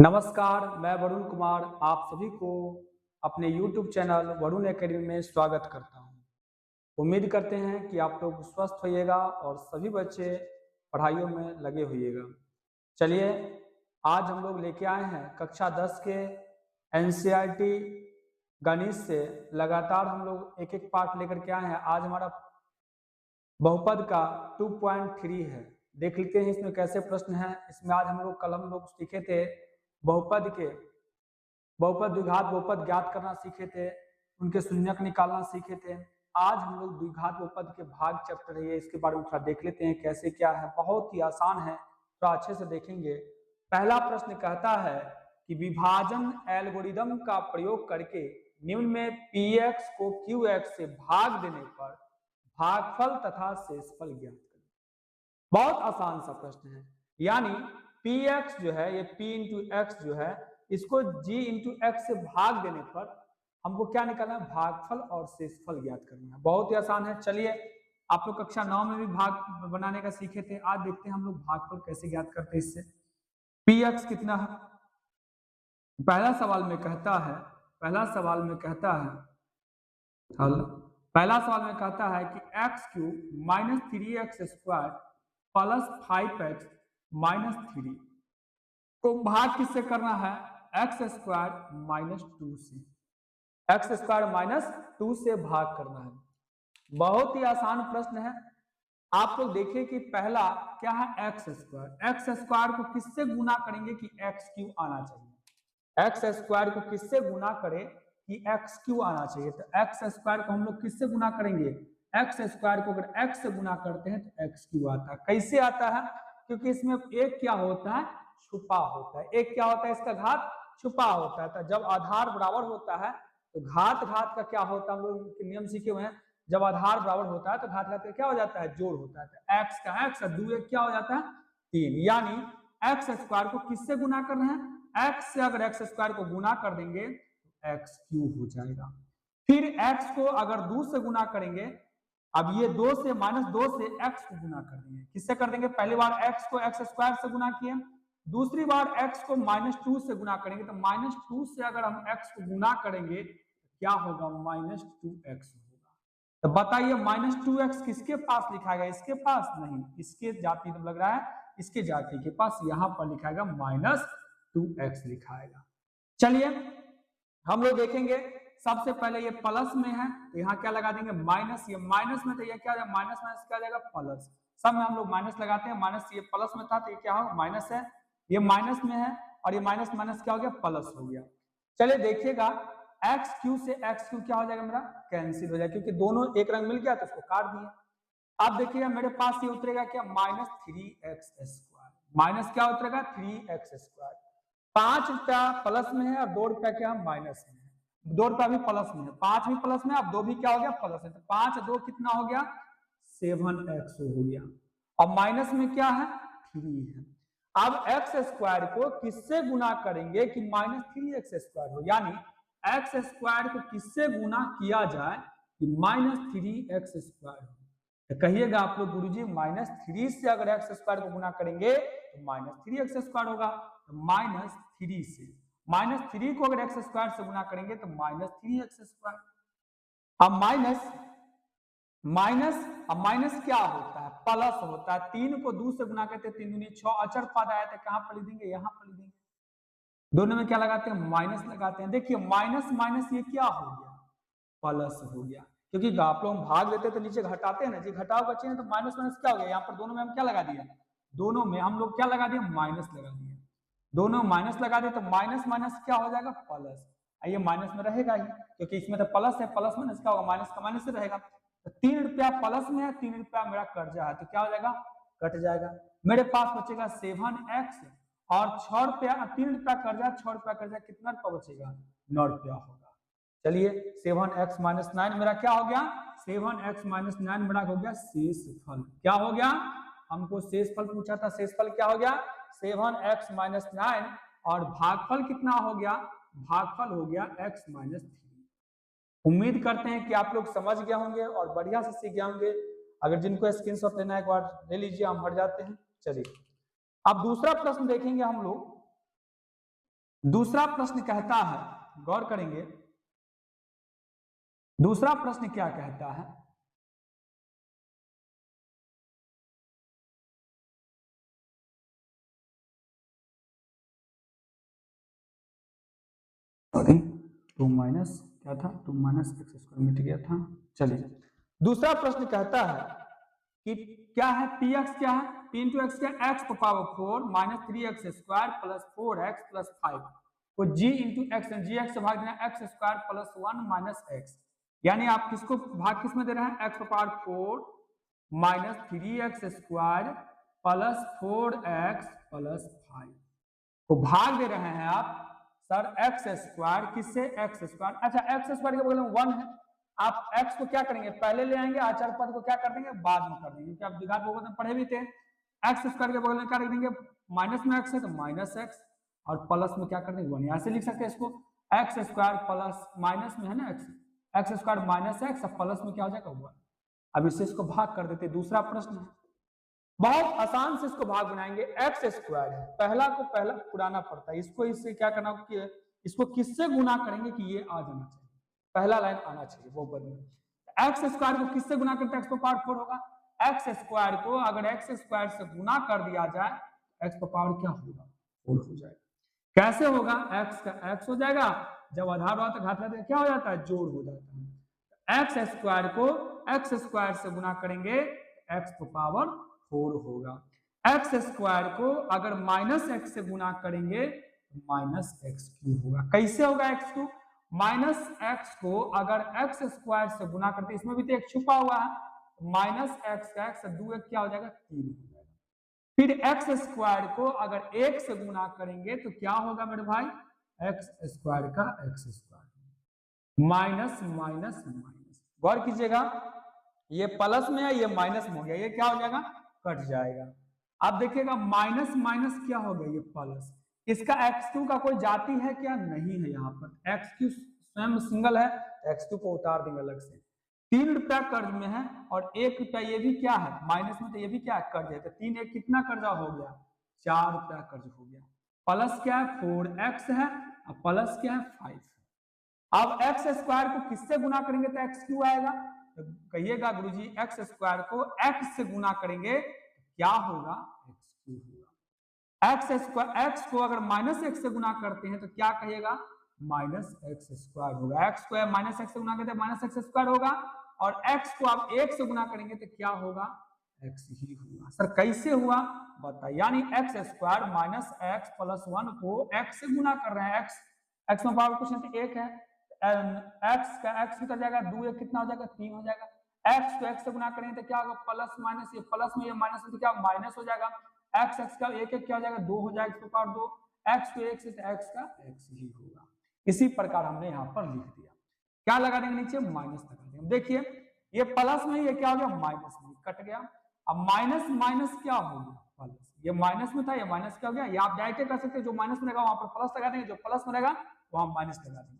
नमस्कार, मैं वरुण कुमार आप सभी को अपने YouTube चैनल वरुण एकेडमी में स्वागत करता हूं। उम्मीद करते हैं कि आप लोग स्वस्थ होइएगा और सभी बच्चे पढ़ाइयों में लगे होइएगा। चलिए, आज हम लोग लेके आए हैं कक्षा 10 के एनसीईआरटी गणित से लगातार हम लोग एक-एक पाठ लेकर के आए हैं। आज हमारा बहुपद का 2.3 है। देख लेते हैं इसमें कैसे प्रश्न है। इसमें आज कल हम लोग सीखे थे बहुपद के बहुपद द्विघात बहुपद ज्ञात करना सीखे थे, उनके शून्यक निकालना सीखे थे। आज हम लोग द्विघात बहुपद के भाग चैप्टर है, इसके बारे में थोड़ा देख लेते हैं कैसे क्या है। बहुत ही आसान है, थोड़ा अच्छे से देखेंगे। पहला प्रश्न कहता है कि विभाजन एल्गोरिदम का प्रयोग करके निम्न में px को qx से भाग देने पर भागफल तथा शेषफल ज्ञात करें। बहुत आसान सा प्रश्न है, यानी px जो है, ये p इंटू एक्स जो है, इसको g इंटू एक्स से भाग देने पर हमको क्या निकालना है, भागफल और शेषफल ज्ञात करना है। बहुत ही आसान है। चलिए, आप लोग कक्षा 9 में भी भाग बनाने का सीखे थे, आज देखते हैं हम लोग भागफल कैसे ज्ञात करते हैं। इससे px कितना है, पहला सवाल में कहता है कि x cube minus 3x square plus 5x minus 3 को भाग किससे करना है, एक्स स्क्वायर माइनस 2 से, एक्स स्क्वायर माइनस 2 से भाग करना है। बहुत ही आसान प्रश्न है। आप लोग देखिए कि पहला क्या है, एक्स स्क्वायर को किससे गुना करेंगे कि एक्स क्यूब आना चाहिए। एक्स स्क्वायर को किससे गुना करें कि एक्स क्यूब आना चाहिए, तो एक्स स्क्वायर को हम लोग किससे गुना करेंगे, एक्स स्क्वायर को अगर एक्स से गुना करते हैं तो एक्स क्यूब आता है। कैसे आता है, क्योंकि इसमें एक क्या होता है, छुपा होता है। एक क्या होता है, इसका घात छुपा होता है। तो जब आधार बराबर होता है तो घात का क्या होता है, हम लोग नियम सीखे हुए हैं, जब आधार बराबर होता है तो घात का क्या हो जाता है, जोड़ होता है। तो एक्स का एक्स और 2 क्या हो जाता है, 3। यानी एक्स स्क्वायर को किससे गुना कर रहे हैं, एक्स से अगर एक्स स्क्वायर को गुना कर देंगे तो एक्स क्यूब हो जाएगा। फिर एक्स को अगर 2 से गुना करेंगे, अब ये 2 से माइनस 2 से एक्स को गुना कर देंगे। किससे कर देंगे, पहली बार एक्स को एक्स स्क्वायर से गुना किए, दूसरी बार एक्स को माइनस 2 से गुना करेंगे, तो माइनस 2 से अगर हम एक्स को गुना करेंगे तो क्या होगा, माइनस 2x होगा। तो बताइए माइनस 2x किसके पास लिखाएगा, इसके पास नहीं, इसके जाति तो लग रहा है इसके जाति के पास, यहां पर लिखाएगा माइनस 2x लिखाएगा। चलिए हम लोग देखेंगे, सबसे पहले ये प्लस में है तो यहाँ क्या लगा देंगे, माइनस। ये माइनस में तो ये क्या है, माइनस माइनस क्या जाएगा, प्लस। सब में हम लोग माइनस लगाते हैं, माइनस ये प्लस में था तो ये क्या होगा, माइनस है। ये माइनस में है और ये माइनस माइनस क्या हो गया, प्लस हो गया। चलिए देखिएगा, एक्स क्यू से एक्स क्यू क्या हो जाएगा, मेरा कैंसिल हो जाएगा, क्योंकि दोनों एक रंग मिल गया तो उसको काट दिया। अब देखिएगा मेरे पास ये उतरेगा क्या, माइनस 3x स्क्वायर, माइनस क्या उतरेगा, 3x स्क्वायर। 5 रुपया प्लस में है और 2 रुपया क्या माइनस में है, 2 रुपया भी प्लस में है, 5 भी प्लस में, अब 2 भी क्या हो गया, प्लस है। तो 5 2 कितना हो गया, 7x हो गया। और माइनस में क्या है, 3 है। अब एक्स स्क्वायर को किससे गुना करेंगे कि माइनस 3x स्क्वायर हो, यानी एक्स स्क्वायर को किससे गुना किया जाए कि माइनस 3x स्क्वायर हो। तो कहिएगा आप लोग, गुरुजी माइनस 3 से अगर एक्स स्क्वायर को गुना करेंगे तो माइनस 3x स्क्वायर होगा। तो माइनस 3 से, माइनस 3 को अगर एक्स स्क्वायर से गुना करेंगे तो माइनस 3x स्क्वायर। अब माइनस माइनस क्या होता है, प्लस होता है। 3 को 2 से गुना करते हैं, 3 दूनी 6, अचर पद आया था, कहां पर लिख देंगे, यहां पर लिख देंगे। दोनों में क्या लगाते हैं, माइनस लगाते हैं। देखिए माइनस माइनस ये क्या हो गया, प्लस हो गया, क्योंकि आप लोग भाग देते तो नीचे घटाते हैं ना जी, घटाओ बच्चे हैं तो माइनस माइनस क्या हो गया, यहाँ पर दोनों में हम क्या लगा दिए, दोनों में हम लोग क्या लगा दिए, माइनस लगा दिए। दोनों माइनस लगा दिए तो माइनस माइनस क्या हो जाएगा, प्लस। ये माइनस में रहेगा ही, क्योंकि इसमें तो प्लस है, प्लस माइनस क्या होगा, माइनस का माइनस से रहेगा। तो 3 रुपया प्लस में है, 3 रुपया मेरा कर्जा है, तो क्या हो जाएगा, कट जाएगा। मेरे पास बचेगा 7x और 6 रुपया, 3 रुपया कर्जा, 6 रुपया कर्जा, कितना रुपया बचेगा, 9 रुपया होगा। चलिए 7x माइनस 9 मेरा क्या हो गया, 7x माइनस 9 मेरा हो गया शेषफल। क्या हो गया, हमको शेषफल पूछा था, शेषफल क्या हो गया, 7x माइनस 9, और भागफल कितना हो गया, भागफल हो गया x माइनस 3। उम्मीद करते हैं कि आप लोग समझ गए होंगे और बढ़िया से सीख गए होंगे। अगर जिनको स्क्रीनशॉट लेना है एक बार ले लीजिए, हम हट जाते हैं। चलिए अब दूसरा प्रश्न देखेंगे हम लोग। दूसरा प्रश्न कहता है, गौर करेंगे, दूसरा प्रश्न क्या कहता है, टू माइनस क्या था, टू माइनस एक्स स्क्वायर मिट गया था। चलिए दूसरा प्रश्न कहता है कि क्या है, पी एक्स क्या है, पी इंटू एक्स क्या, एक्स को power 4 minus 3x square plus 4x plus 5 को जी इंटू एक्स, जी एक्स से भाग देना x square plus 1 minus x, यानी आप किसको भाग किस में दे रहे हैं, एक्स को power 4 minus 3x square plus 4x plus 5 को भाग दे रहे हैं आप सर एक्स स्क्वायर किससे, एक्स स्क्वायर, अच्छा एक्स स्क्वायर के बगल में 1 है, आप x को क्या करेंगे, पहले ले आएंगे, आचार पद को क्या कर देंगे, बाद में कर देंगे, क्योंकि आप द्विघात बहुपद में पढ़े भी थे। एक्स स्क्वायर के बगल में क्या रख देंगे, माइनस में x है तो माइनस एक्स, और प्लस में क्या कर देंगे 1, यहाँ से लिख सकते हैं इसको, एक्स स्क्वायर प्लस माइनस में है ना x, x square minus x, plus में क्या हो जाएगा 1। अब इससे इसको भाग कर देते, दूसरा प्रश्न है, बहुत आसान से इसको भाग बनाएंगे, एक्स स्क्वायर है, पहला को पहला उड़ाना पड़ता है, इसको इससे क्या करना, इसको किससे गुना करेंगे कि ये आ जाना चाहिए, पहला लाइन आना चाहिए वो बदले। एक्स स्क्वायर को किससे गुना करते हैं, एक्स पावर 4 होगा, एक्स स्क्वायर को अगर एक्स स्क्वायर से गुना कर दिया जाए, एक्स पावर क्या होगा, 4 हो जाएगा। कैसे होगा, एक्स का एक्स हो जाएगा, जब आधार होता है घात क्या हो जाता है, जोड़ हो जाता है। एक्स स्क्वायर को एक्स स्क्वायर से गुना करेंगे, एक्स पावर 4 होगा। एक्स स्क्वायर को अगर माइनस एक्स से गुना करेंगे तो माइनस एक्स क्यूब होगा। कैसे होगा एक्स क्यूब, माइनस एक्स को अगर एक्स स्क्वायर से गुना करते, इसमें भी तो एक छुपा हुआ है, माइनस एक्स का एक्स 2 एक क्या हो जाएगा, 3 हो जाएगा। फिर एक्स स्क्वायर को अगर एक से गुना करेंगे तो क्या होगा मेरे भाई, एक्स स्क्वायर का X square, minus minus minus, गौर कीजिएगा ये प्लस में है, ये माइनस में हो गया, ये क्या हो जाएगा, कट जाएगा। अब देखिएगा माइनस माइनस क्या हो गया, ये प्लस, इसका एक्स क्यू का कोई जाति है क्या, नहीं है, यहाँ पर एक्स क्यू स्वयं सिंगल है, एक्स क्यू को उतार देंगे अलग से। 3 रुपया कर्ज में है और 1 रुपया ये भी क्या है माइनस में, तो ये भी क्या है कर्ज है, तो 3 एक कितना कर्जा हो गया, 4 रुपया कर्ज हो गया। प्लस क्या है 4x है, और प्लस क्या है 5 है। अब एक्स स्क्वायर को किससे गुना करेंगे तो एक्स क्यू आएगा, तो कहिएगा गुरुजी एक्स स्क्वायर को एक्स से गुना करेंगे क्या होगा, एक्स क्यू होगा। एक्स स्क्वायर, एक्स को अगर माइनस एक्स से गुना करते हैं तो क्या कहिएगा, माइनस एक्स स्क्वायर होगा। एक्स को माइनस एक्स से गुना करते हैं माइनस एक्स स्क्वायर होगा, और एक्स को आप एक से गुना करेंगे तो क्या होगा, एक्स ही होगा। सर कैसे हुआ बताइए, यानी x square minus x plus 1 को एक्स से गुना कर रहे हैं, एक्स एक्स में पावर कुछ नहीं, एक है, एक्स का एक्स निकल जाएगा, 2 एक कितना हो जाएगा, 3 हो जाएगा। एक्स को एक्स से गुना करेंगे तो क्या होगा, प्लस माइनस, ये प्लस में ये माइनस में तो क्या माइनस हो जाएगा, एक्स एक्स का एक एक क्या हो जाएगा, 2 हो जाएगा, एक्स पावर 2, एक्स को एक से एक्स का एक्स ही होगा। इसी प्रकार हमने यहाँ पर लिख दिया, क्या लगा देंगे नीचे, माइनस लगा देंगे। देखिए ये प्लस में ये क्या हो गया, माइनस में कट गया। अब माइनस माइनस क्या हो गया, प्लस, ये माइनस में था, ये माइनस क्या हो गया, ये आप डायरेक्ट कर सकते हैं, जो माइनस में रहेगा वहां पर प्लस लगा देंगे, जो प्लस में रहेगा वहां माइनस लगा देंगे,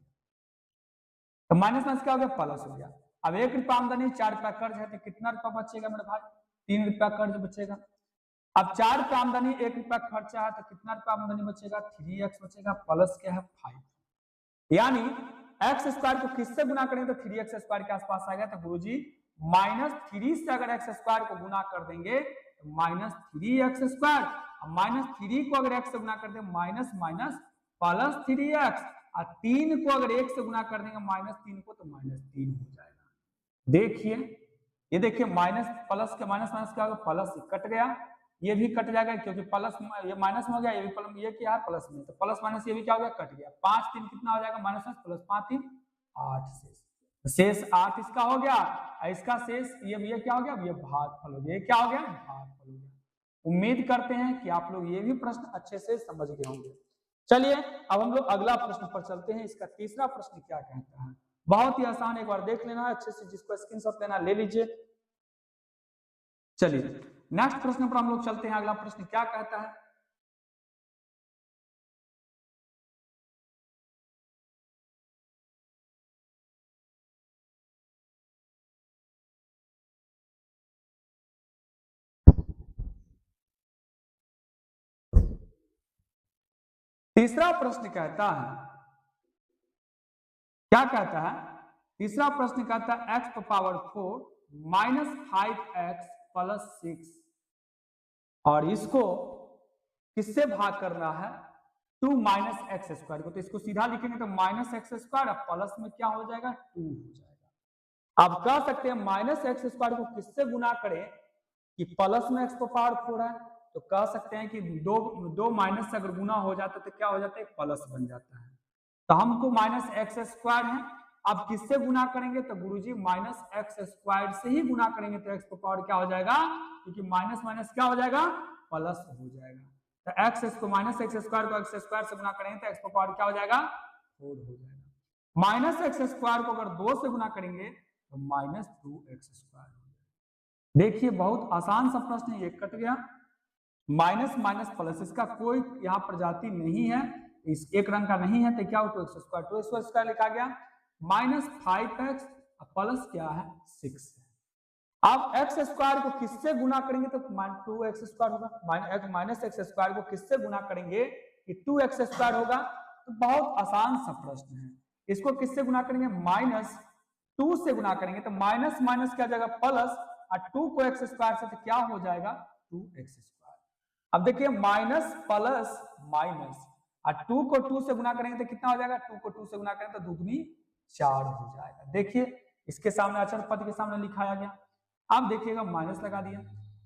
तो माइनस माइनस क्या हो गया, प्लस हो गया। अब 1 रुपया आमदनी, 4 रुपया कर्ज है, तो कितना रुपया बचेगा मेरे भाई, 3 रुपया कर्ज बचेगा। अब 4 रुपया आमदनी, 1 रुपया खर्चा है, तो कितना रुपया आमदनी बचेगा, 3x बचेगा, प्लस क्या है 5, यानी एक्स स्क्वायर को किससे गुना करेंगे तो 3x स्क्वायर के आसपास आ गया। तो गुरुजी माइनस 3 से अगर एक्स स्क्वायर को गुना कर देंगे तो माइनस 3x स्क्वायर, माइनस 3 को अगर x से गुना कर देंगे माइनस माइनस प्लस 3x, और 3 को अगर 1 से गुना कर देंगे माइनस 3 को, तो माइनस 3 हो जाएगा। देखिए ये देखिए माइनस प्लस के माइनस माइनस क्या होगा, प्लस कट गया, ये भी कट जाएगा क्योंकि प्लस ये माइनस में हो गया, ये भी प्लस, ये क्या है प्लस में, तो प्लस माइनस ये भी क्या हो गया, कट गया। 5 3 कितना हो जाएगा, माइनस प्लस 5 3 8 शेष 8 इसका हो गया, इसका शेष ये क्या हो गया, ये भागफल हो गया, ये क्या हो गया, भागफल हो गया। उम्मीद करते हैं कि आप लोग ये भी प्रश्न अच्छे से समझ गए होंगे। चलिए अब हम लोग अगला प्रश्न पर चलते हैं। इसका तीसरा प्रश्न क्या कहता है, बहुत ही आसान, एक बार देख लेना अच्छे से, जिसको स्क्रीनशॉट लेना ले लीजिए। चलिए नेक्स्ट प्रश्न पर हम लोग चलते हैं। अगला प्रश्न क्या कहता है, तीसरा प्रश्न कहता है, क्या कहता है? तीसरा प्रश्न कहता है x to power 4 minus 5x plus 6, और इसको किससे भाग करना है? 2 माइनस एक्स स्क्वायर को। तो इसको सीधा लिखेंगे तो माइनस एक्स स्क्वायर और प्लस में क्या हो जाएगा? 2 हो जाएगा। अब कह सकते हैं माइनस एक्स स्क्वायर को किससे गुना करें कि प्लस में एक्स तो पावर 4 है, तो कह सकते हैं कि दो माइनस से अगर गुना हो जाता है तो क्या हो जाता है? प्लस बन जाता है। तो हमको माइनस एक्स स्क्वायर है, अब किससे गुना करेंगे? तो गुरुजी माइनस एक्स स्क्वायर से ही गुना करेंगे तो एक्स पावर क्या हो जाएगा? क्योंकि माइनस माइनस क्या हो जाएगा? प्लस हो जाएगा। तो एक्स को माइनस एक्स स्क्वायर को एक्स स्क्वायर से गुना करेंगे तो एक्स पावर क्या हो जाएगा? 4 हो जाएगा। माइनस एक्स स्क्वायर को अगर 2 से गुना करेंगे तो माइनस 2x स्क्वायर हो जाएगा। देखिए बहुत आसान सा प्रश्न है, ये कट गया। माइनस माइनस प्लस, इसका कोई यहाँ प्रजाति नहीं है, इस एक रंग का नहीं है, तो क्या हो? 2x स्क्वायर, 2x स्क्वायर लिखा गया। माइनस 5x प्लस क्या है? 6 है। अब एक्स स्क्वायर को किससे गुना करेंगे तो 2x स्क्वायर होगा। माइनस एक्स स्क्वायर को किससे गुना करेंगे कि 2x स्क्वायर होगा? तो बहुत आसान सा प्रश्न है। इसको किससे गुना करेंगे? माइनस 2 से गुना करेंगे तो माइनस माइनस क्या जाएगा? प्लस, और 2 को एक्स स्क्वायर से तो क्या हो जाएगा? 2x square. अब देखिए माइनस प्लस माइनस, और 2 को 2 से गुना करेंगे तो कितना हो जाएगा? 2 को 2 से गुना करेंगे तो दुगनी 4 हो जाएगा। देखिए इसके सामने अचर पद के सामने लिखाया गया। अब देखिएगा माइनस लगा दिया,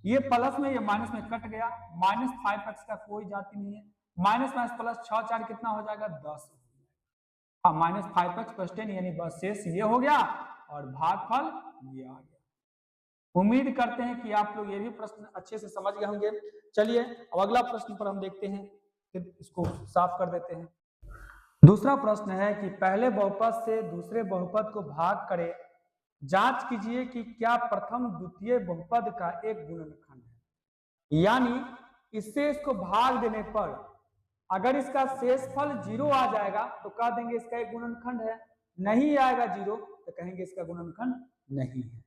ये प्लस में ये माइनस में कट गया। माइनस 5x का कोई जाति नहीं है। माइनस माइनस प्लस 6 4 कितना हो जाएगा? 10 हो जाएगा। हाँ, माइनस 5x प्लस 10 यानी बस शेष ये हो गया और भागफल ये आ गया। उम्मीद करते हैं कि आप लोग ये भी प्रश्न अच्छे से समझ गए होंगे। चलिए अब अगला प्रश्न पर हम देखते हैं, फिर इसको साफ कर देते हैं। दूसरा प्रश्न है कि पहले बहुपद से दूसरे बहुपद को भाग करें, जांच कीजिए कि क्या प्रथम द्वितीय बहुपद का एक गुणनखंड है। यानी इससे इसको भाग देने पर अगर इसका शेषफल 0 आ जाएगा तो कह देंगे इसका एक गुणनखंड है, नहीं आएगा 0 तो कहेंगे इसका गुणनखंड नहीं है।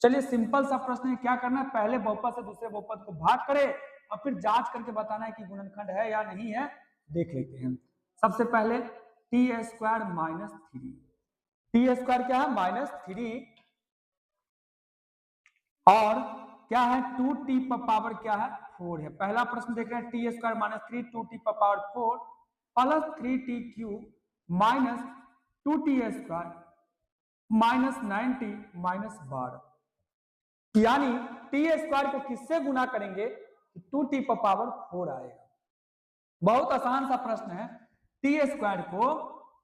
चलिए सिंपल सा प्रश्न है, क्या करना है? पहले बहुपद से दूसरे बहुपद को भाग करें और फिर जांच करके बताना है कि गुणनखंड है या नहीं है। देख लेते हैं। सबसे पहले T square minus 3, T square क्या है? माइनस 3, और क्या है? 2t पर पावर क्या है? 4 है। पहला प्रश्न देख रहे हैं, टी स्क्वायर माइनस 3 2t पर power 4 plus 3t cube minus 2t square minus 9t minus 12, यानी टी स्क्वायर को किससे गुना करेंगे? 2t पर पावर 4 आएगा। बहुत आसान सा प्रश्न है। टी स्क्वायर को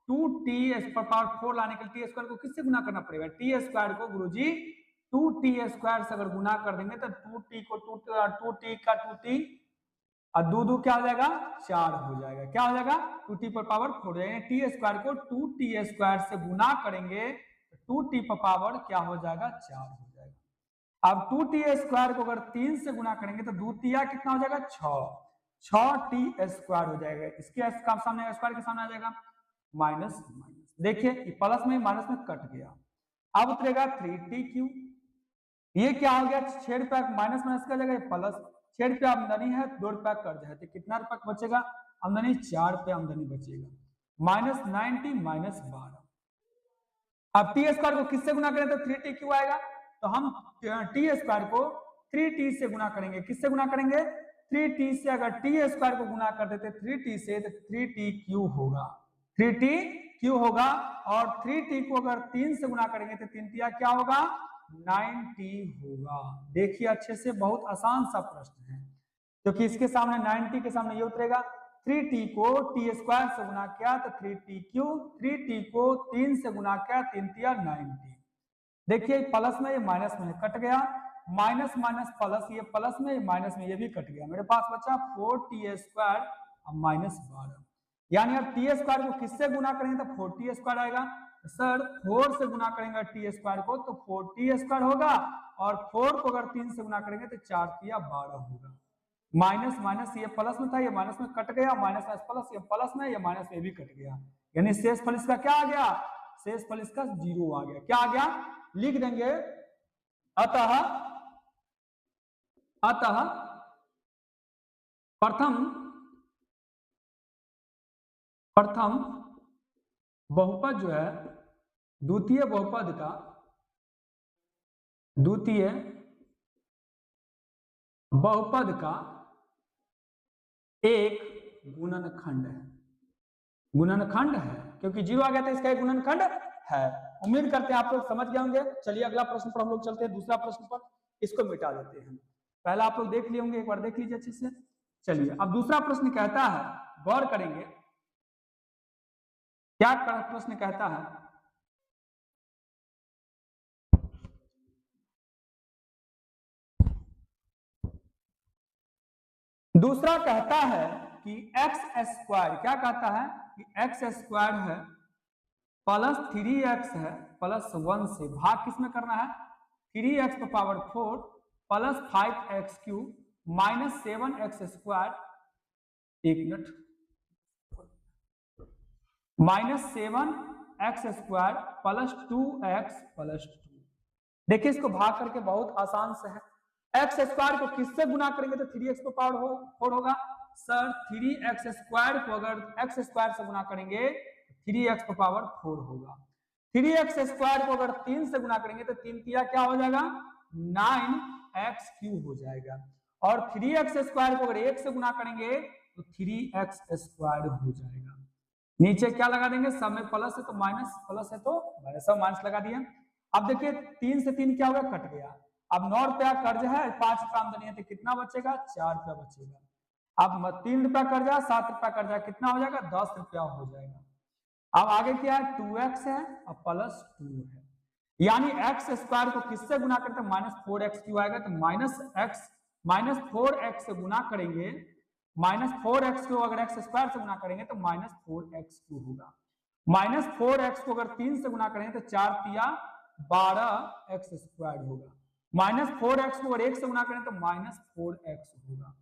2t पर पावर 4 लाने के लिए टी स्क्वायर को किससे गुना करना पड़ेगा? टी स्क्वायर को गुरुजी 2t स्क्वायर से अगर गुना कर देंगे तो 2t को 2t का 2t और 2 2 क्या हो जाएगा? 4 हो जाएगा। क्या हो जाएगा? 2t पर पावर 4 हो जाएगा। टी स्क्वायर को 2t स्क्वायर से गुना करेंगे तो 2t पर पावर क्या हो जाएगा? 4 हो जाएगा। अब 2t स्क्वायर को अगर 3 से गुना करेंगे तो 2 तिया कितना हो जाएगा? 6t स्क्वायर हो जाएगा। इसके सामने स्क्वायर के सामने आ जाएगा माइनस माइनस। देखिए प्लस में माइनस में कट गया। अब उतरेगा 3t क्यूब, ये क्या हो गया? 6 रुपया माइनस माइनस का जगह प्लस, 6 रुपया आमदनी है, 2 रुपया कर्ज है, तो कितना रुपया बचेगा? आमदनी 4 रुपया आमदनी बचेगा। Minus 90 minus 12। अब टी स्क्वायर को किससे गुना करें तो 3t क्यों आएगा? तो हम टी स्क्वायर को 3t से गुना करेंगे। किससे गुना करेंगे? 3t से। अगर टी स्क्वायर को गुना कर देते 3t से तो 3t क्यूब होगा, 3t क्यूब होगा। और 3t को अगर 3 से गुना करेंगे तो 3 तिया क्या होगा? 9t होगा। देखिए अच्छे से, बहुत आसान सा प्रश्न है, क्योंकि इसके सामने 90 के सामने ये उतरेगा। 3t को t स्क्वायर से गुना किया तो 3t क्यूब, 3t को 3 से गुना किया 3 तिया 90। देखिए प्लस में ये माइनस में कट गया, माइनस माइनस प्लस, ये प्लस में ये माइनस में ये भी कट गया। मेरे पास बचा 4t स्क्वायर और माइनस 12, यानी अब टी स्क्वायर को किससे गुना करेंगे तो 4t स्क्वायर आएगा। सर 4 से गुना करेंगे टी स्क्वायर को तो 4t स्क्वायर होगा, और 4 को अगर 3 से गुना करेंगे तो 4 तिया 12 होगा। माइनस माइनस ये प्लस में था, ये माइनस में कट गया, माइनस माइनस प्लस, ये प्लस में, ये माइनस में भी कट गया, यानी शेष फल इसका क्या आ गया? शेष फल इसका 0 आ गया। क्या आ गया? लिख देंगे अतः प्रथम प्रथम बहुपद जो है द्वितीय बहुपद का द्वितीय बहुपद का एक गुणनखंड है। गुणनखंड है क्योंकि 0 आ गया था, इसका एक गुणनखंड है। उम्मीद करते हैं आप लोग समझ गए होंगे। चलिए अगला प्रश्न पर हम लोग चलते हैं, दूसरा प्रश्न पर। इसको मिटा देते हैं, पहला आप लोग देख लिए होंगे, एक बार देख लीजिए अच्छे से। चलिए अब दूसरा प्रश्न कहता है, गौर करेंगे क्या प्रश्न कहता है। दूसरा कहता है कि एक्स स्क्वायर, क्या कहता है कि एक्स स्क्वायर है प्लस 3x है प्लस 1 से भाग किसमें करना है, 3x पर power 4 plus 5x cube minus 7x square, एक minute, minus 7x square plus 2x plus 2। देखिए इसको भाग करके बहुत आसान से है। एक्स स्क्वायर को किससे गुना करेंगे तो 3x पर पावर 4 होगा। सर 3x स्क्वायर को अगर x स्क्वायर से गुना करेंगे 3x पर पावर 4 होगा। 3x स्क्वायर को अगर 3 से गुना करेंगे तो 3 तिया क्या हो जाएगा, 9x क्यूब हो जाएगा। और 3x स्क्वायर को अगर 1 से गुना करेंगे तो 3x स्क्वायर हो जाएगा। नीचे क्या लगा देंगे, सब में प्लस है तो माइनस, प्लस है तो माइनस, सब माइनस लगा दिए। अब देखिए 3 से 3 क्या होगा, कट गया। अब 9 रुपया कर्ज है, 5 रुपया आमदनी है तो कितना बचेगा, 4 रुपया बचेगा। अब 3 रुपया कर्जा, 7 रुपया कर्जा, कितना हो जाएगा, 10 रुपया हो जाएगा। अब आगे क्या है, 2x है और प्लस 2 है, यानी एक्स स्क्वायर को किससे गुना करते हैं, माइनस 4x क्यों आएगा, तो माइनस 4x से गुना करेंगे, माइनस 4x को अगर एक्स स्क्वायर से गुना करेंगे तो माइनस 4x क्यों होगा। माइनस 4x को अगर 3 से गुना करेंगे तो 4 तिया 12x स्क्वायर होगा। माइनस 4x को अगर 1 से गुना करें तो माइनस 4x होगा।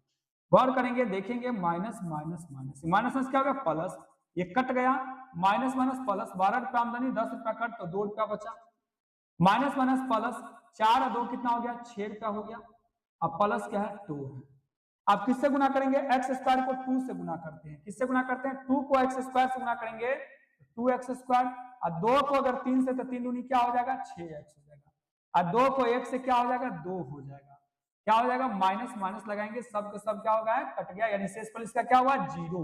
गौर करेंगे, देखेंगे minus minus minus, minus minus क्या होगा, प्लस, ये कट गया, माइनस माइनस प्लस, 12 रुपया आमदनी, 10 रुपया कट तो 2 रुपया बचा। माइनस माइनस प्लस, 4 और 2 कितना हो गया, 6 रुपया हो गया। अब प्लस क्या है, 2 है। अब किससे गुना करेंगे, एक्स स्क्वायर को 2 से गुना करते हैं। किससे गुना करते हैं, 2 को एक्स स्क्वायर से गुना करेंगे 2x स्क्वायर, और 2 को अगर 3 से तो 3 दूनी क्या हो जाएगा, 6x हो जाएगा, और 2 को 1 से क्या हो जाएगा, 2 हो जाएगा। क्या हो जाएगा, माइनस माइनस लगाएंगे, सब का सब क्या हो गया, कट गया, यानी शेषफल इसका क्या हुआ, 0।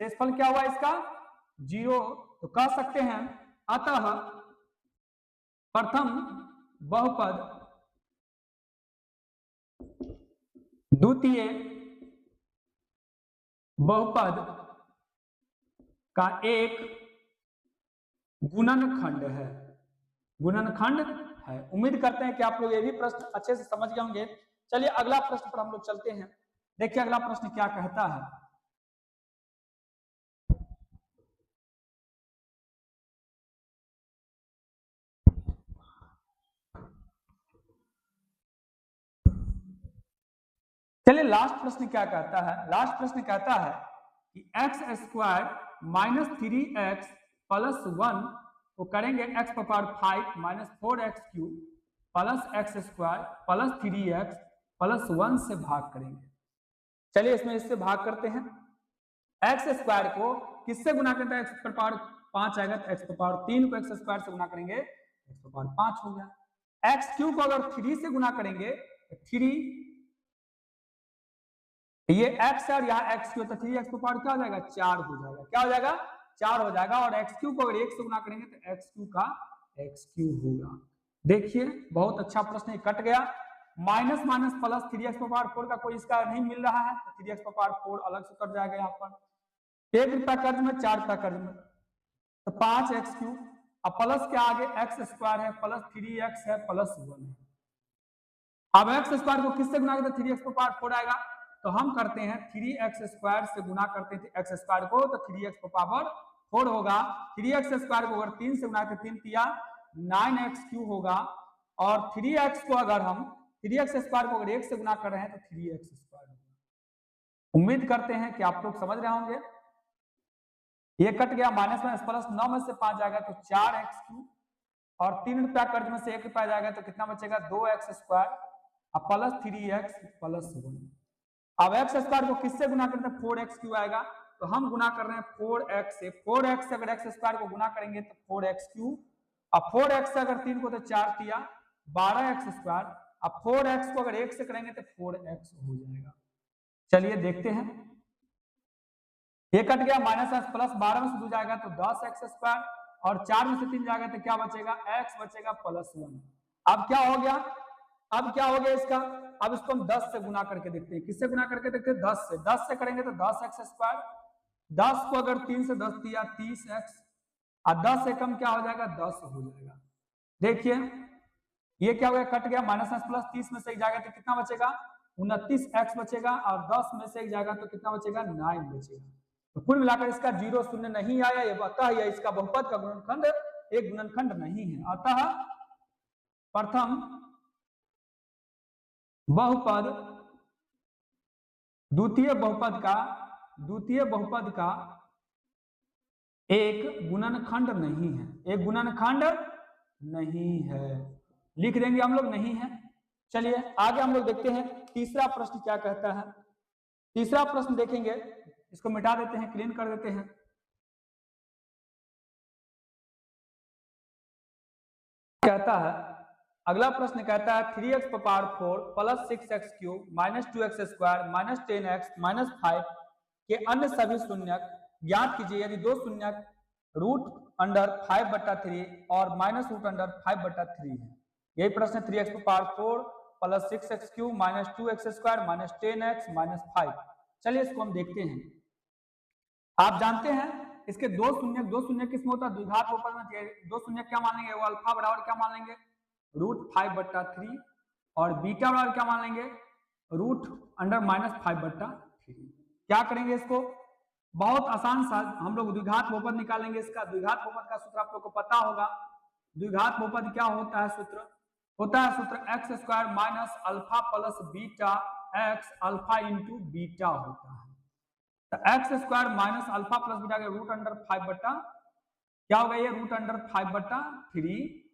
शेषफल क्या हुआ इसका, 0। तो कह सकते हैं अतः प्रथम बहुपद द्वितीय बहुपद का एक गुणनखंड है। गुणनखंड है। उम्मीद करते हैं कि आप लोग ये भी प्रश्न अच्छे से समझ गए होंगे। चलिए अगला प्रश्न पर हम लोग चलते हैं। देखिए अगला प्रश्न क्या कहता है। चलिए लास्ट प्रश्न क्या कहता है। लास्ट प्रश्न कहता है कि x square minus 3x plus 1 को करेंगे एक्स पर power 5 minus 4x cube plus x square plus 3x plus 1 से भाग करेंगे। चलिए इसमें इससे भाग करते हैं। एक्स स्क्वायर को किससे गुना करते हैं, एक्स पर पावर 5 आएगा तो एक्स पर पावर 3 को एक्स स्क्वायर से गुना करेंगे, एक्स पर पावर 5 हो गया। एक्स क्यूब को अगर 3 से गुना करेंगे तो 3, ये x है और यहाँ x क्यूब, तो 3x पर पावर क्या हो जाएगा, 4 हो जाएगा। क्या हो जाएगा, 4 हो जाएगा। और x क्यूब को अगर 1 से गुना करेंगे तो x क्यूब का x क्यूब होगा। देखिए बहुत अच्छा प्रश्न, कट गया। माइनस माइनस प्लस 3x पर पावर 4 का कोई इसका नहीं मिल रहा है, तो 3x पर पावर 4 अलग से कट जाएगा। यहाँ पर 1 रुपया कर्ज में, 4 रुपया कर्ज में, तो 5x क्यूब। अब प्लस के आगे एक्स स्क्वायर है, प्लस 3x है, प्लस 1 है। अब एक्स स्क्वायर को किससे गुना करते, 3x पर पावर 4 आएगा, तो हम करते हैं 3x स्क्वायर से गुना करते थे एक्स स्क्वायर को, तो 3x पर पावर 4 होगा। 3x स्क्वायर को अगर 3 से गुना करते 3 तिया 9x क्यूब होगा। और 3x को अगर हम 3x स्क्वायर को अगर 1 से गुना कर रहे हैं तो 3x स्क्वायर होगा। उम्मीद करते हैं कि आप लोग समझ रहे होंगे। ये कट गया, माइनस माइनस प्लस, 9 में से 5 जाएगा तो 4x क्यूब, और 3 रुपया कर्ज में से 1 रुपया जाएगा तो कितना बचेगा, 2x square plus 3x plus 1। अब एक्स स्क्वायर को किससे गुना करते हैं, 4x क्यूब आएगा, तो हम गुना कर रहे हैं 4x से। 4x से अगर x स्क्वायर को गुना करेंगे तो 4x क्यूब, अब 4x से अगर 3 को तो 4 तिया 12x स्क्वायर, अब 4x को अगर 1 से करेंगे तो 4x हो जाएगा। चलिए देखते हैं, ये कट गया, माइनस एक्स प्लस 12 में से 2 जाएगा तो 10x स्क्वायर, और 4 में से 3 जाएगा तो क्या बचेगा, x बचेगा प्लस 1। अब क्या हो गया, अब क्या हो गया इसका, अब इसको हम 10 से गुना करके देखते हैं। किससे गुना करके देखते हैं, 10 से। 10 से करेंगे तो 10x स्क्वायर, 10 को अगर 3 से 10 दिया 30x, और 10 से कम क्या हो जाएगा, 10 हो जाएगा। देखिए ये क्या हो गया, कट गया, माइनस एक्स प्लस 30 में से 1 जाएगा तो कितना बचेगा, 29x बचेगा, और 10 में से 1 जाएगा तो कितना बचेगा, 9 बचेगा। तो कुल मिलाकर इसका 0 शून्य नहीं आया, ये अतः यह इसका बहुपद का गुणनखंड एक गुणनखंड नहीं है। अतः प्रथम बहुपद द्वितीय बहुपद का एक गुणनखंड नहीं है, एक गुणनखंड नहीं है, लिख देंगे हम लोग, नहीं है। चलिए आगे हम लोग देखते हैं तीसरा प्रश्न क्या कहता है। तीसरा प्रश्न देखेंगे, इसको मिटा देते हैं, क्लीन कर देते हैं। कहता है, अगला प्रश्न कहता है 3x power 4 plus 6x cube minus 2x square minus 10x minus 5 के अन्य सभी शून्यक ज्ञात कीजिए यदि दो शून्यक रूट अंडर 5/3 और माइनस रूट अंडर 5/3 है। यही प्रश्न 3x power 4 plus 6x cube minus 2x square minus 10x minus 5। चलिए इसको हम देखते हैं। आप जानते हैं इसके दो शून्यक किसमें होता है, द्विघात बहुपद में। दो शून्यक क्या मान लेंगे, वो अल्फा बराबर क्या मान लेंगे, रूट 5/3, और बीटा बराबर क्या मान लेंगे, रूट अंडर माइनस 5/3। क्या करेंगे इसको, बहुत आसान सा हम लोग द्विघात बहुपद निकालेंगे इसका। द्विघात बहुपद का सूत्र आप लोग को पता होगा। द्विघात बहुपद क्या होता है, सूत्र होता है सूत्र x square minus alpha plus beta x alpha into beta होता है। तो x square minus alpha plus beta के रूट अंडर 5 क्या होगा, ये रूट अंडर 5/3,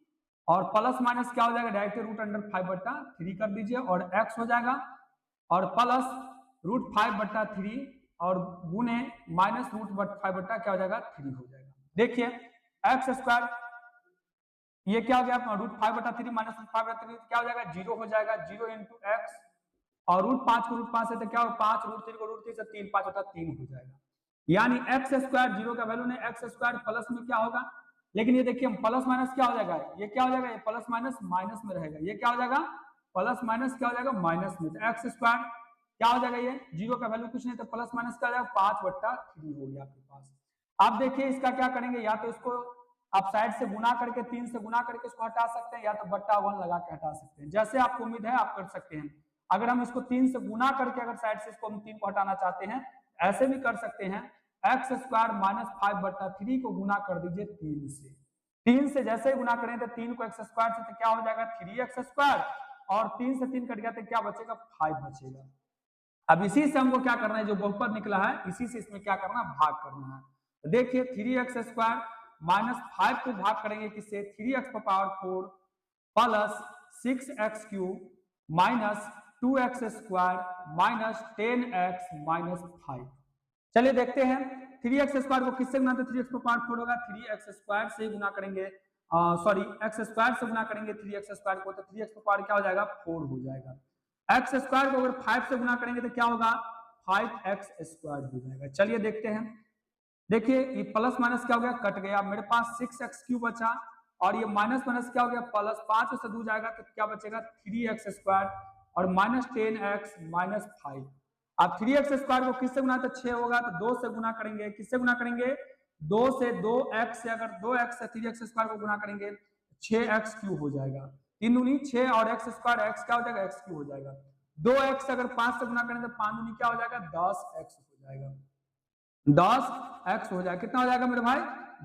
और प्लस माइनस क्या हो जाएगा, डायरेक्ट रूट अंडर 5/3 कर दीजिए, और x हो जाएगा, और प्लस रूट 5/3 और गुने माइनस रूट 5 क्या हो जाएगा, 3 हो जाएगा। देखिए एक्स स्क्वायर ये क्या हो गया, रूट 5/3 माइनस रूट 5/3 क्या हो जाएगा, 0 हो जाएगा, 0 इंटू एक्स, और रूट 5 को रूट 5 से तो क्या होगा, 5 रूट 3 को रूट 3 से 3 5/3 हो जाएगा। यानी एक्स स्क्वायर 0 का वैल्यू नहीं, एक्स स्क्वायर प्लस में क्या होगा, लेकिन ये देखिए प्लस माइनस क्या हो जाएगा, ये क्या हो जाएगा, ये प्लस माइनस माइनस में रहेगा, ये क्या हो जाएगा, प्लस माइनस क्या हो जाएगा, माइनस में। तो एक्स स्क्वायर क्या हो जाएगा, ये 0 का वैल्यू कुछ नहीं, तो प्लस माइनस क्या हो जाएगा, 5/3 हो गया आपके पास। आप देखिए इसका क्या करेंगे, या तो इसको आप साइड से गुना करके 3 से गुना करके इसको हटा सकते हैं, या तो बट्टा 1 लगा के हटा सकते हैं, जैसे आपको उम्मीद है आप कर सकते हैं। अगर हम इसको 3 से गुना करके अगर साइड से इसको हम 3 को हटाना चाहते हैं, ऐसे भी कर सकते हैं। एक्स स्क्वायर माइनस 5/3 को गुना कर दीजिए 3 से। 3 से जैसे ही गुना करें तो 3 को एक्स स्क्वायर से तो क्या हो जाएगा, 3x स्क्वायर, और 3 से 3 कट गया तो क्या बचेगा, 5 बचेगा। अब इसी से हमको क्या करना है, जो बहुपद निकला है इसी से इसमें क्या करना है, भाग करना है। तो देखिए 3x स्क्वायर माइनस 5 को भाग करेंगे किससे, 3x power 4 plus 6x cube minus 2x square minus 10x minus 5। चलिए देखते हैं 3x स्क्वायर को किससे गुना, तो 3x पावर 4 होगा, 3x स्क्वायर से गुना करेंगे, सॉरी x स्क्वायर से गुना करेंगे 3x स्क्वायर को, तो 3x पावर क्या हो जाएगा, 4 हो जाएगा। x स्क्वायर को अगर 5 से गुना करेंगे तो क्या होगा, 5x स्क्वायर हो जाएगा। चलिए देखते हैं, देखिए ये प्लस माइनस क्या हो गया, कट गया, मेरे पास 6x क्यूब बचा, और ये माइनस माइनस क्या हो गया, प्लस 5 से 2 जाएगा तो क्या बचेगा, 3x स्क्वायर, और माइनस 10x माइनस 5। अब 3x स्क्वायर को किससे गुना, तो 6 होगा, तो 2 से गुना करेंगे, किससे गुना करेंगे, 2 से 2x से, अगर 2x से 3x स्क्वायर को गुना करेंगे 6x क्यूब हो जाएगा, 3 दूनी 6 और x स्क्वायर, x क्या हो जाएगा, x क्यूब हो जाएगा। 2x अगर 5 से गुना करेंगे तो 5 दूनी क्या हो जाएगा, 10x हो जाएगा, 10x हो जाएगा। कितना हो जाएगा मेरे भाई,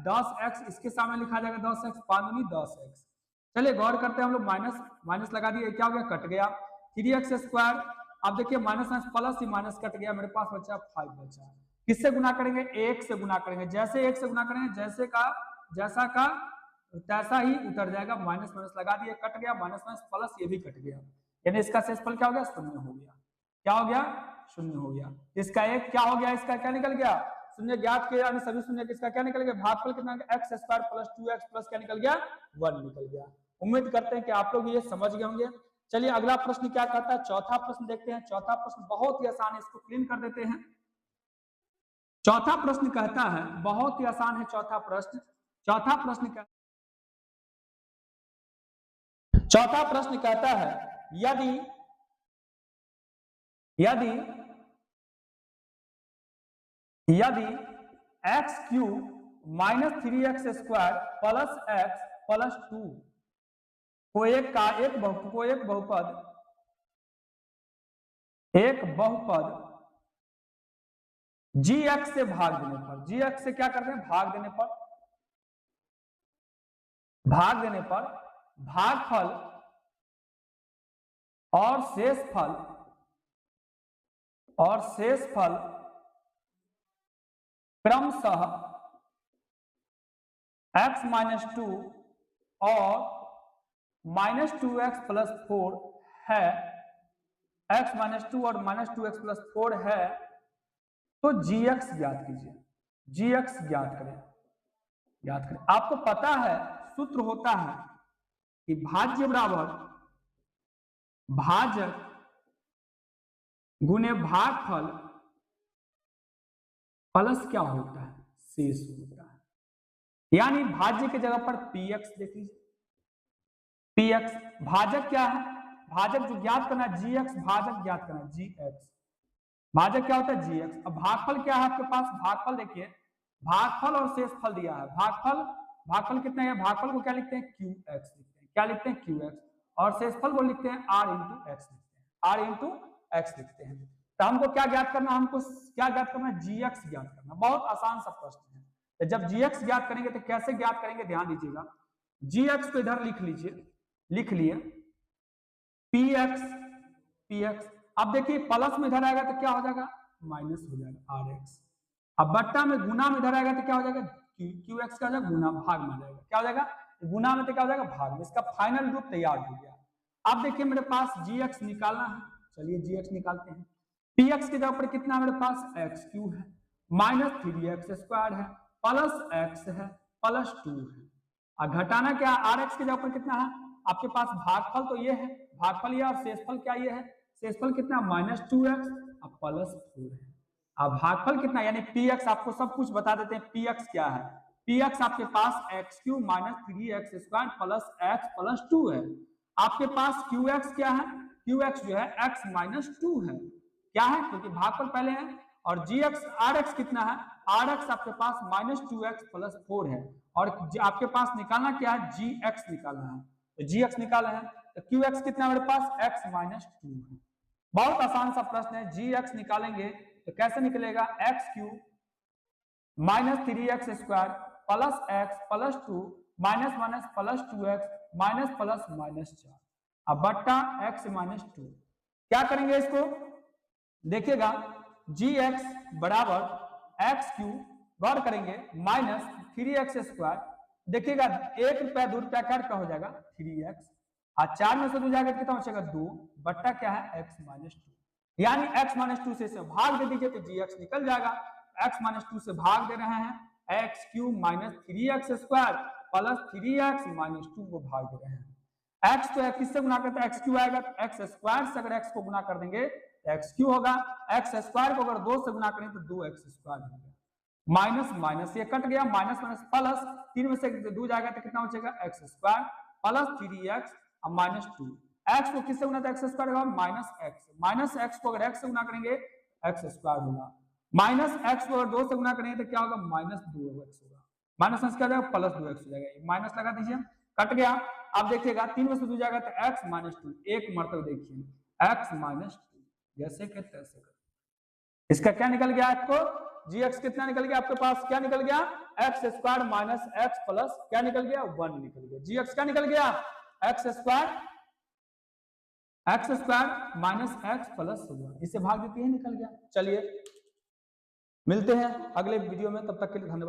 10x, इसके सामने लिखा जाएगा 10x, 5 दूनी 10x। चलिए गौर करते हैं हम लोग, माइनस माइनस लगा दिए, क्या हो गया, कट गया, 3x स्क्वायर। अब देखिए माइनस माइनस प्लस ही माइनस कट गया, मेरे पास बचा 5 बचा। किससे गुना करेंगे, 1 से गुना करेंगे, जैसे 1 से गुना करेंगे जैसा का तैसा ही उतर जाएगा, माइनस माइनस लगा दिए, कट गया, माइनस माइनस प्लस ये भी कट गया, यानी इसका शेषफल क्या हो गया, 0 हो गया। क्या हो गया, 0 हो गया। इसका एक क्या हो गया, इसका क्या निकल गया, शून्य ज्ञात के यानी सभी शून्य किसका क्या निकल गया, भागफल कितना x square plus 2x plus क्या निकल गया 1 निकल गया। उम्मीद करते हैं कि आप लोग ये समझ गए होंगे। चलिए अगला प्रश्न क्या कहता है, चौथा प्रश्न देखते हैं। चौथा प्रश्न बहुत ही आसान है, इसको क्लीन कर देते हैं। चौथा प्रश्न कहता है, बहुत ही आसान है चौथा प्रश्न। चौथा प्रश्न कहता है यदि x cube minus 3x square plus x plus 2 को एक बहुपद gx से भाग देने पर, gx से क्या करते हैं भाग देने पर भागफल और शेषफल क्रमशः x माइनस 2 और माइनस 2x प्लस 4 है, x माइनस 2 और माइनस 2x प्लस 4 है, तो gx ज्ञात कीजिए। gx ज्ञात करें। आपको पता है सूत्र होता है कि भाज्य बराबर भाजक गुने भागफल प्लस क्या होता है शेष होता है। यानी भाज्य की जगह पर px देख लीजिए, px भाजक क्या है, भाजक जो ज्ञात करना है gx, भाजक ज्ञात करना है gx, भाजक क्या होता है gx। अब भागफल क्या है आपके पास, भागफल देखिए भागफल और शेषफल दिया है। भागफल कितना है, भागफल को क्या लिखते हैं qx लिखते हैं, क्या लिखते हैं qx, और शेषफल को लिखते हैं r इंटू x लिखते हैं। तो हमको क्या ज्ञात करना, हमको क्या ज्ञात करना है gx ज्ञात करना। बहुत आसान सा प्रश्न है। तो जब gx ज्ञात करेंगे तो कैसे ज्ञात करेंगे, ध्यान दीजिएगा। gx को इधर लिख लिए px। अब देखिए प्लस में इधर आएगा तो क्या हो जाएगा माइनस हो जाएगा rx। अब बट्टा में गुना में इधर आएगा तो क्या हो जाएगा qx का जाएगा गुना, भाग में जाएगा क्या हो जाएगा गुना में, तो क्या हो जाएगा भाग में। इसका फाइनल रूप तैयार हो गया। अब देखिए मेरे पास gx निकालना है, चलिए gx निकालते हैं। px की जगह पर कितना है मेरे पास x क्यूब है, माइनस 3x स्क्वायर है, प्लस x है, प्लस 2 है। और घटाना क्या है, rx की जगह पर कितना है आपके पास भागफल, तो ये है भागफल ये, और शेषफल क्या ये है, शेषफल कितना माइनस 2x और प्लस 4 है। अब भागफल कितना यानी px, आपको सब कुछ बता देते हैं px क्या है। px आपके पास x cube minus 3x square plus x plus 2 है। आपके पास qx क्या है, qx जो है x माइनस 2 है, क्या है क्योंकि भागफल पहले है। और gx rx कितना है, rx आपके पास माइनस 2x प्लस 4 है, और आपके पास निकालना क्या है gx निकालना है। तो gx निकाला है तो qx कितना मेरे पास x माइनस 2 है। बहुत आसान सा प्रश्न है। gx निकालेंगे तो कैसे निकलेगा, x cube minus 3x square plus x plus 2 minus minus plus 2x minus plus minus 4, अब बट्टा x माइनस 2। क्या करेंगे इसको देखिएगा, gx बराबर x क्यूब गौर करेंगे माइनस 3x स्क्वायर, देखिएगा 1 रुपया 2 रुपया काट का हो जाएगा 3x, और 4 में से 2 जाएगा कितना बचेगा 2, बट्टा क्या है x माइनस 2। यानी x माइनस 2 से भाग दे दीजिए तो gx निकल जाएगा। x माइनस 2 से भाग दे रहे हैं, x cube minus 3x square plus 3x minus 2 को भाग दे रहे हैं। x तो किससे गुना करते हैं, x क्यूब आएगा तो x स्क्वायर से अगर x को गुना कर देंगे तो x क्यूब होगा, x स्क्वायर को अगर 2 से गुना करें तो 2x स्क्वायर होगा, माइनस माइनस ये कट गया, माइनस माइनस प्लस 3 में से 2 जाएगा तो कितना बचेगा x स्क्वायर प्लस 3x और माइनस 2। x को किससे गुना, x स्क्वायर होगा माइनस x, माइनस x को अगर x से गुना करेंगे x स्क्वायर होगा, माइनस x को अगर 2 से गुना करेंगे तो क्या होगा माइनस 2x होगा, माइनस क्या हो जाएगा प्लस 2x हो जाएगा, माइनस लगा दीजिए कट गया। अब देखिएगा 3 में से 2 जाएगा तो x माइनस 2, एक मरतबा देखिए x माइनस 2 जैसे के तैसे कर, इसका क्या निकल गया आपको gx कितना निकल गया आपके पास, क्या निकल गया x square minus x plus क्या निकल गया 1 निकल गया। gx क्या निकल गया x square minus x plus 1, इसे भाग देते हैं निकल गया। चलिए मिलते हैं अगले वीडियो में, तब तक के लिए धन्यवाद।